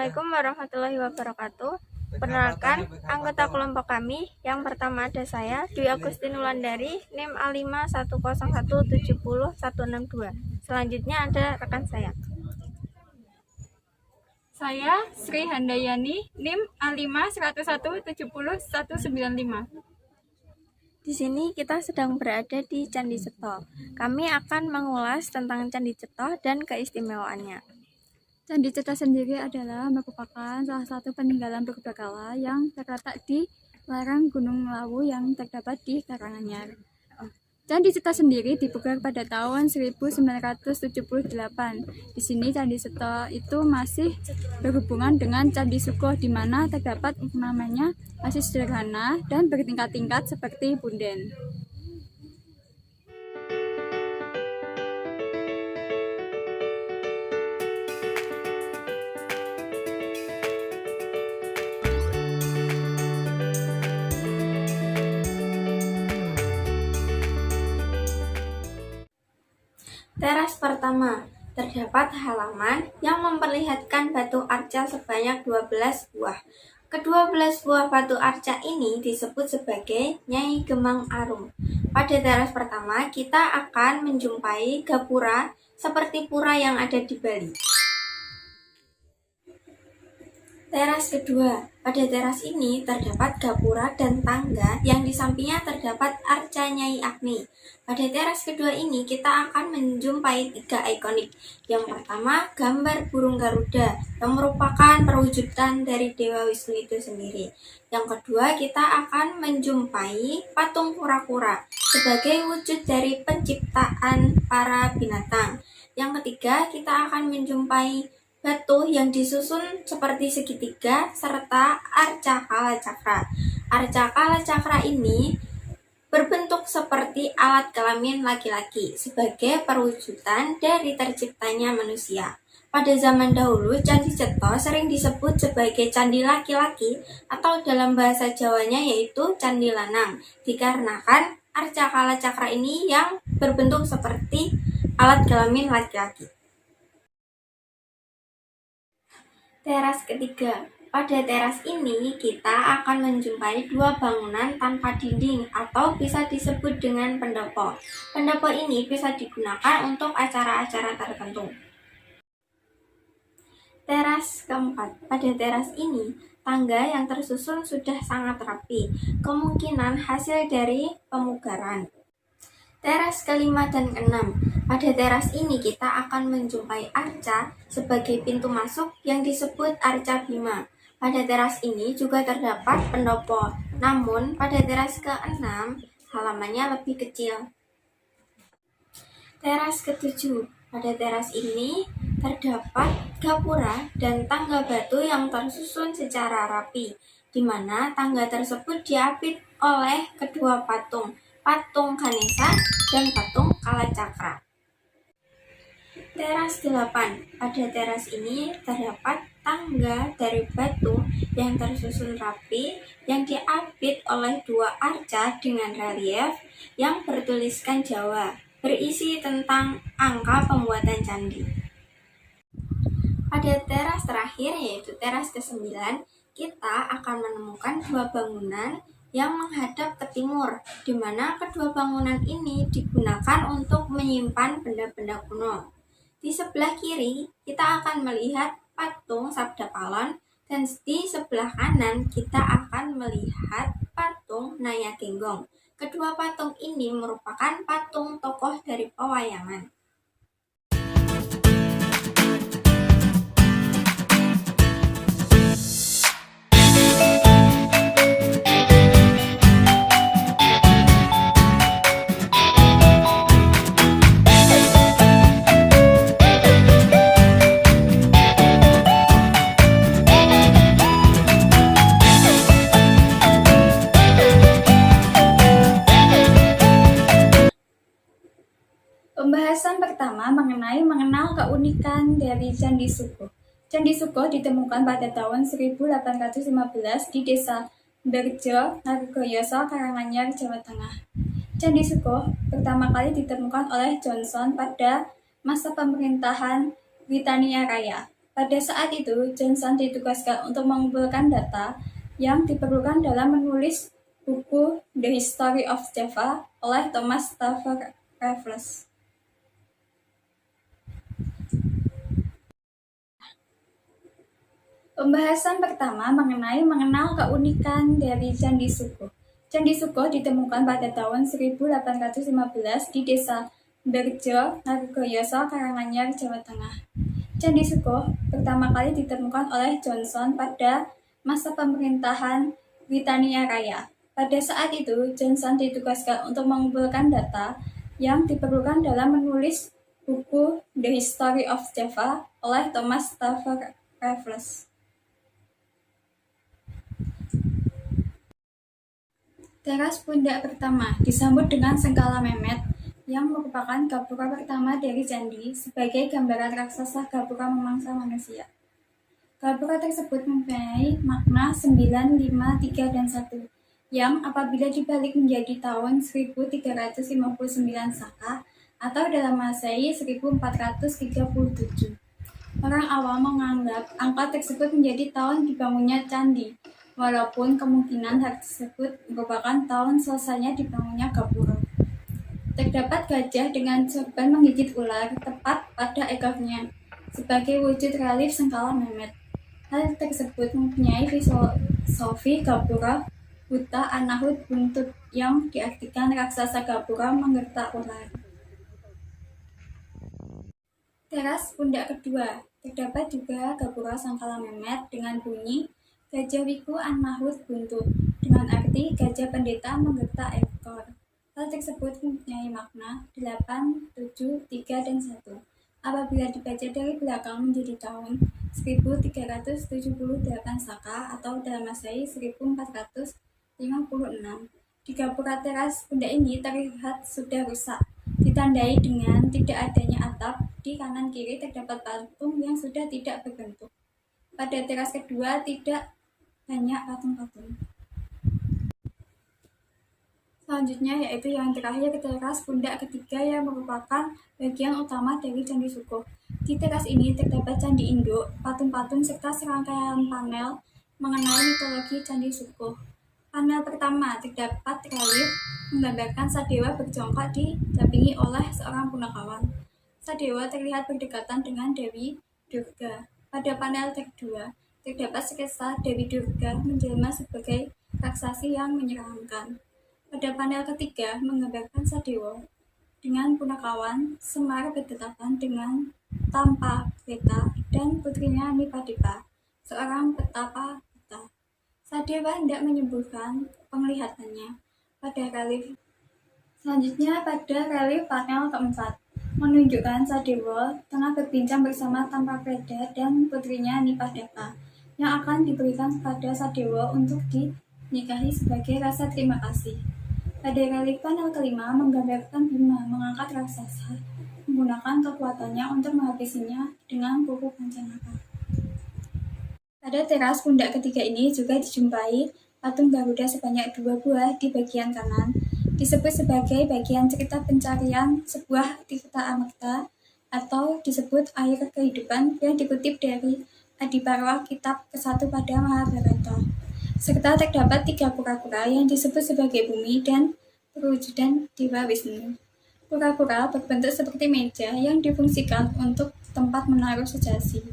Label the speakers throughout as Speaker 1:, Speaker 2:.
Speaker 1: Assalamualaikum warahmatullahi wabarakatuh. Perkenalkan, anggota kelompok kami. Yang pertama ada saya, Dwi Agustin Wulandari, NIM A5101700162. Selanjutnya ada rekan saya.
Speaker 2: Saya Sri Handayani, NIM A5101700195.
Speaker 1: Di sini kita sedang berada di Candi Ceto. Kami akan mengulas tentang Candi Ceto dan keistimewaannya.
Speaker 2: Candi Ceto sendiri adalah merupakan salah satu peninggalan purbakala yang terletak di lereng Gunung Lawu yang terdapat di Karanganyar. Candi Ceto sendiri dibuka pada tahun 1978. Di sini Candi Ceto itu masih berhubungan dengan Candi Suko, di mana terdapat namanya masih sederhana dan bertingkat-tingkat seperti punden.
Speaker 1: Teras pertama, terdapat halaman yang memperlihatkan batu arca sebanyak 12 buah. Ke-12 buah batu arca ini disebut sebagai Nyai Gemang Arum. Pada teras pertama, kita akan menjumpai gapura seperti pura yang ada di Bali. Teras kedua, pada teras ini terdapat gapura dan tangga yang di sampingnya terdapat arca Nyai Agni. Pada teras kedua ini kita akan menjumpai 3 ikonik. Yang pertama, gambar burung Garuda yang merupakan perwujudan dari Dewa Wisnu itu sendiri. Yang kedua, kita akan menjumpai patung kura-kura sebagai wujud dari penciptaan para binatang. Yang ketiga, kita akan menjumpai batu yang disusun seperti segitiga serta arca kala cakra. Arca kala cakra ini berbentuk seperti alat kelamin laki-laki sebagai perwujudan dari terciptanya manusia. Pada zaman dahulu, Candi Ceto sering disebut sebagai candi laki-laki atau dalam bahasa Jawanya yaitu Candi Lanang, dikarenakan arca kala cakra ini yang berbentuk seperti alat kelamin laki-laki. Teras ketiga. Pada teras ini kita akan menjumpai 2 bangunan tanpa dinding atau bisa disebut dengan pendopo. Pendopo ini bisa digunakan untuk acara-acara tertentu. Teras keempat. Pada teras ini, tangga yang tersusun sudah sangat rapi, kemungkinan hasil dari pemugaran. Teras kelima dan keenam. Pada teras ini kita akan menjumpai arca sebagai pintu masuk yang disebut arca Bima. Pada teras ini juga terdapat pendopo, namun pada teras keenam halamannya lebih kecil. Teras ketujuh. Pada teras ini terdapat gapura dan tangga batu yang tersusun secara rapi, di mana tangga tersebut diapit oleh kedua patung Ganesha dan patung Kalacakra. Teras 8. Pada teras ini terdapat tangga dari batu yang tersusun rapi yang diapit oleh 2 arca dengan relief yang bertuliskan Jawa, berisi tentang angka pembuatan candi. Pada teras terakhir yaitu teras ke-9, kita akan menemukan 2 bangunan yang menghadap ke timur, di mana kedua bangunan ini digunakan untuk menyimpan benda-benda kuno. Di sebelah kiri, kita akan melihat patung Sabda Palon, dan di sebelah kanan kita akan melihat patung Naya Genggong. Kedua patung ini merupakan patung tokoh dari pewayangan.
Speaker 2: Pembahasan pertama mengenal keunikan dari Candi Suko. Candi Suko ditemukan pada tahun 1815 di Desa Berjo, Narugoyoso, Karanganyar, Jawa Tengah. Candi Suko pertama kali ditemukan oleh Johnson pada masa pemerintahan Britania Raya. Pada saat itu, Johnson ditugaskan untuk mengumpulkan data yang diperlukan dalam menulis buku The History of Java oleh Thomas Stafford Raffles. Pembahasan pertama mengenal keunikan dari Candi Suko. Candi Suko ditemukan pada tahun 1815 di desa Berjo, Nargoyoso, Karanganyar, Jawa Tengah. Candi Suko pertama kali ditemukan oleh Johnson pada masa pemerintahan Britania Raya. Pada saat itu, Johnson ditugaskan untuk mengumpulkan data yang diperlukan dalam menulis buku The History of Java oleh Thomas Stafford Raffles. Teras pundak pertama disambut dengan sengkala Mehmet yang merupakan gapura pertama dari candi sebagai gambaran raksasa gapura memangsa manusia. Gapura tersebut mempunyai makna 9, 5, 3, dan 1 yang apabila dibalik menjadi tahun 1359 Saka atau dalam Masehi 1437. Orang awam menganggap angka tersebut menjadi tahun dibangunnya candi, walaupun kemungkinan hal tersebut merupakan tahun selesainya dibangunnya gapura. Terdapat gajah dengan sorban menggigit ular tepat pada ekornya, sebagai wujud relief sengkala Mehmet. Hal tersebut mempunyai filosofi gapura buta anahut buntut yang diartikan raksasa gapura menggertak ular. Teras pundak kedua, terdapat juga gapura sengkala Mehmet dengan bunyi Gajah Wiku Anahut Buntut, dengan arti gajah pendeta menggertak ekor. Hal tersebut mempunyai makna 8, 7, 3, dan 1. Apabila dibaca dari belakang menjadi tahun 1378 Saka atau dalam Masehi 1456. Di gapura teras pundak ini terlihat sudah rusak, ditandai dengan tidak adanya atap. Di kanan kiri terdapat patung yang sudah tidak berbentuk. Pada teras kedua tidak banyak patung-patung. Selanjutnya yaitu yang terakhir, teras pundak ketiga yang merupakan bagian utama dari Candi Suko. Di teras ini terdapat candi induk, patung-patung, serta serangkaian panel mengenai mitologi Candi Suko. Panel pertama terdapat relief menggambarkan Sadewa berjongkok didampingi oleh seorang punakawan. Sadewa terlihat berdekatan dengan Dewi Durga. Pada panel kedua terdapat sketsa Dewi Durga menjelma sebagai raksasi yang menyeramkan. Pada panel ketiga menggambarkan Sadewa dengan punakawan Semar bertetapan dengan Tampakrita dan putrinya Nipadipa, seorang petapa buta. Sadewa hendak menyembuhkan penglihatannya. Pada relief selanjutnya, pada relief panel keempat menunjukkan Sadewa tengah berbincang bersama Tampakrita dan putrinya Nipadipa yang akan diberikan kepada Sadewa untuk dinikahi sebagai rasa terima kasih. Pada relief panel kelima menggambarkan Bima mengangkat raksasa menggunakan kekuatannya untuk menghabisinya dengan kuku Pancanaka. Pada teras pundak ketiga ini juga dijumpai patung Garuda sebanyak 2 buah di bagian kanan, disebut sebagai bagian cerita pencarian sebuah tirta amerta atau disebut air kehidupan yang dikutip dari Adiparwa kitab ke-1 pada Mahabharata. Serta terdapat 3 kura-kura yang disebut sebagai bumi dan perwujudan Dewa Wisnu. Kura-kura berbentuk seperti meja yang difungsikan untuk tempat menaruh sesaji.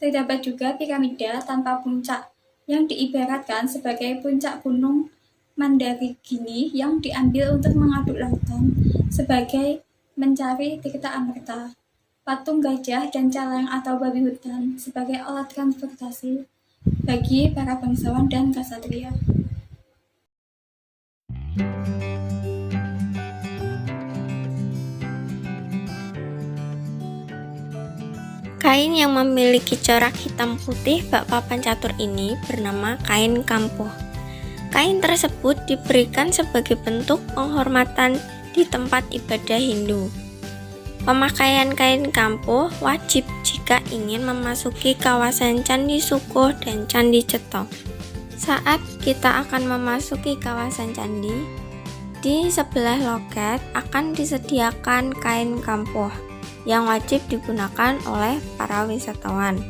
Speaker 2: Terdapat juga piramida tanpa puncak yang diibaratkan sebagai puncak gunung Mandarigini yang diambil untuk mengaduk lautan sebagai mencari tirta amerta. Patung gajah dan caleng atau babi hutan sebagai alat transportasi bagi para bangsawan dan ksatria.
Speaker 1: Kain yang memiliki corak hitam putih bak papan catur ini bernama kain kampuh. Kain tersebut diberikan sebagai bentuk penghormatan di tempat ibadah Hindu. Pemakaian kain kampuh wajib jika ingin memasuki kawasan Candi Suko dan Candi Ceto. Saat kita akan memasuki kawasan candi, di sebelah loket akan disediakan kain kampuh. yang wajib digunakan oleh para wisatawan.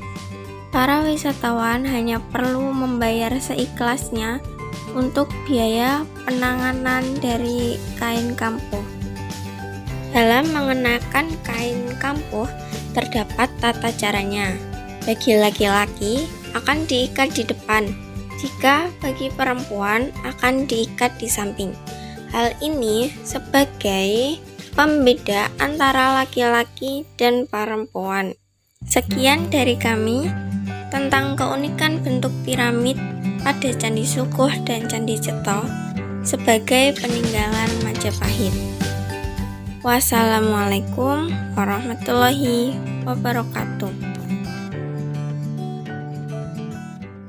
Speaker 1: Para wisatawan hanya perlu membayar seikhlasnya untuk biaya penanganan dari kain kampuh. Dalam mengenakan kain kampuh terdapat tata caranya. Bagi laki-laki akan diikat di depan, jika bagi perempuan akan diikat di samping. Hal ini sebagai pembeda antara laki-laki dan perempuan. Sekian dari kami tentang keunikan bentuk piramid pada Candi Sukuh dan Candi Ceto sebagai peninggalan Majapahit. Wassalamualaikum warahmatullahi wabarakatuh.